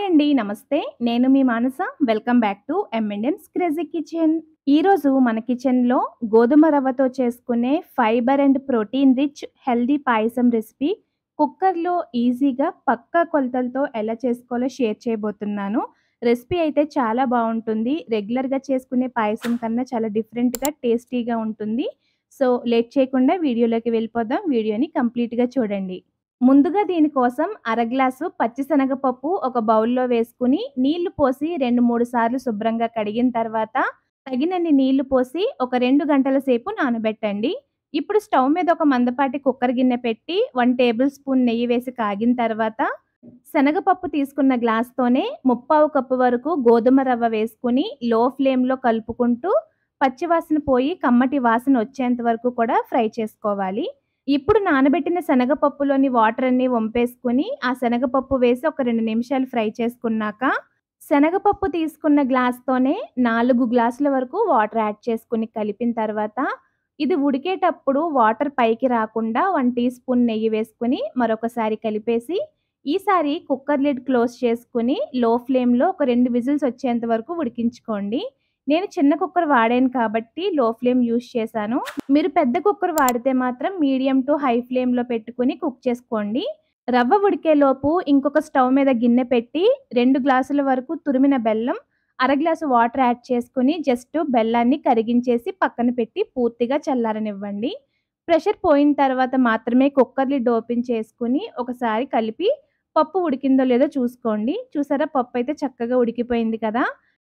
అండి. నమస్తే. నేను మీ Manasa. Welcome back to M&M's crazy kitchen. ఈరోజు మన కిచెన్‌లో గోధుమ రవ్వతో చేసుకునే fibre and protein rich healthy payasam recipe కుక్కర్‌లో ఈజీగా పక్కా కొలతలతో ఎలా చేసుకోవాలో షేర్ చేయబోతున్నాను. రెసిపీ అయితే చాలా బావుంటుంది. రెగ్యులర్‌గా చేసుకునే పాయసం కన్నా చాలా డిఫరెంట్‌గా, టేస్టీగా ఉంటుంది. సో, లేట్ చేయకుండా వీడియోలోకి వెళ్ళిపోదాం. వీడియోని కంప్లీట్‌గా చూడండి. ముందుగా దీనికోసం అరగ్లాసు పచ్చిశనగపప్పు ఒక బౌల్‌లో వేసుకొని, నీళ్లు పోసి 2, 3 సార్లు శుభ్రంగా కడిగిన తర్వాత, తగినన్ని నీళ్లు పోసి ఒక 2 గంటల సేపు నానబెట్టండి. ఇప్పుడు స్టవ్ మీద ఒక మందపాటి కుక్కర్ గిన్నె పెట్టి 1 టేబుల్ స్పూన్ నెయ్యి వేసి కాగిన తర్వాత, శనగపప్పు తీసుకున్న గ్లాస్‌తోనే ముప్పావు కప్పు వరకు గోధుమ రవ్వ వేసుకొని, లో ఫ్లేమ్‌లో కలుపుకుంటూ, పచ్చివాసన పోయి కమ్మటి వాసన వచ్చేంత వరకు కూడా ఫ్రై చేసుకోవాలి. ఇప్పుడు నానబెట్టిన శనగపప్పులోని వాటర్ అన్నీ వంపేసుకొని, ఆ శనగపప్పు వేసి ఒక 2 నిమిషాలు ఫ్రై చేసుకున్నాక, శనగపప్పు తీసుకున్న గ్లాస్‌తోనే 4 గ్లాసుల వరకు వాటర్ యాడ్ చేసుకొని కలిపిన తర్వాత, ఇది ఉడికేటప్పుడు వాటర్ పైకి రాకుండా 1 టీ స్పూన్ నెయ్యి వేసుకొని మరొకసారి కలిపేసి, ఈసారి కుక్కర్ లిడ్ క్లోజ్ చేసుకొని లో ఫ్లేమ్‌లో ఒక 2 విజిల్స్ వచ్చేంత వరకు ఉడికించుకోండి. నేను చిన్న కుక్కర్ వాడాను కాబట్టి లో ఫ్లేమ్ యూజ్ చేశాను. మీరు పెద్ద కుక్కర్ వాడితే మాత్రం మీడియం టు హై ఫ్లేమ్‌లో పెట్టుకొని కుక్ చేసుకోండి. రవ్వ ఉడికేలోపు ఇంకొక స్టవ్ మీద గిన్నె పెట్టి 2 గ్లాసుల వరకు తురిమిన బెల్లం, అర గ్లాసు వాటర్ యాడ్ చేసుకొని జస్ట్ బెల్లాన్ని కరిగించేసి పక్కన పెట్టి పూర్తిగా చల్లారనివ్వండి. ప్రెషర్ పోయిన తర్వాత మాత్రమే కుక్కర్ లిడ్ ఓపెన్ చేసుకొని ఒకసారి కలిపి పప్పు ఉడికిందో లేదో చూసుకోండి. చూసారా, పప్పు అయితే చక్కగా ఉడికిపోయింది కదా!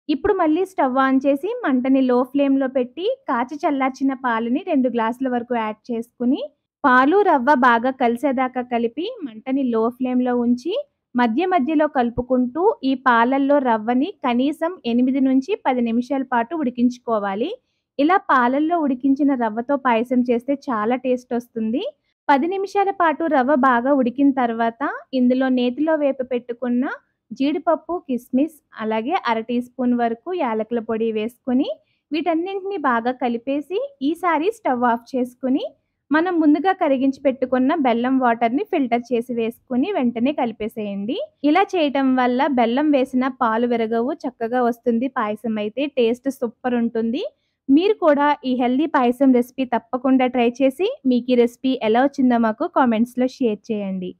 ఇప్పుడు మళ్ళీ స్టవ్ ఆన్ చేసి మంటని లో ఫ్లేమ్‌లో పెట్టి కాచి చల్లార్చిన పాలని 2 గ్లాసుల వరకు యాడ్ చేసుకొని, పాలు, రవ్వ బాగా కలిసేదాకా కలిపి మంటని లో ఫ్లేమ్‌లో ఉంచి మధ్య మధ్యలో కలుపుకుంటూ ఈ పాలల్లో రవ్వని కనీసం 8-10 నిమిషాల పాటు ఉడికించుకోవాలి. ఇలా పాలల్లో ఉడికించిన రవ్వతో పాయసం చేస్తే చాలా టేస్ట్ వస్తుంది. 10 నిమిషాల పాటు రవ్వ బాగా ఉడికిన తర్వాత ఇందులో నేతిలో వేపి పెట్టుకున్న జీడిపప్పు, కిస్మిస్ అలాగే అర టీ స్పూన్ వరకు యాలకుల పొడి వేసుకొని వీటన్నింటిని బాగా కలిపేసి ఈసారి స్టవ్ ఆఫ్ చేసుకొని మనం ముందుగా కరిగించి పెట్టుకున్న బెల్లం వాటర్‌ని ఫిల్టర్ చేసి వేసుకొని వెంటనే కలిపేసేయండి. ఇలా చేయటం వల్ల బెల్లం వేసిన పాలు విరగవు, చక్కగా వస్తుంది పాయసం అయితే టేస్ట్ సూపర్ ఉంటుంది. మీరు కూడా ఈ హెల్తీ పాయసం రెసిపీ తప్పకుండా ట్రై చేసి మీకు ఈ రెసిపీ ఎలా వచ్చిందో మాకు కామెంట్స్‌లో షేర్ చేయండి.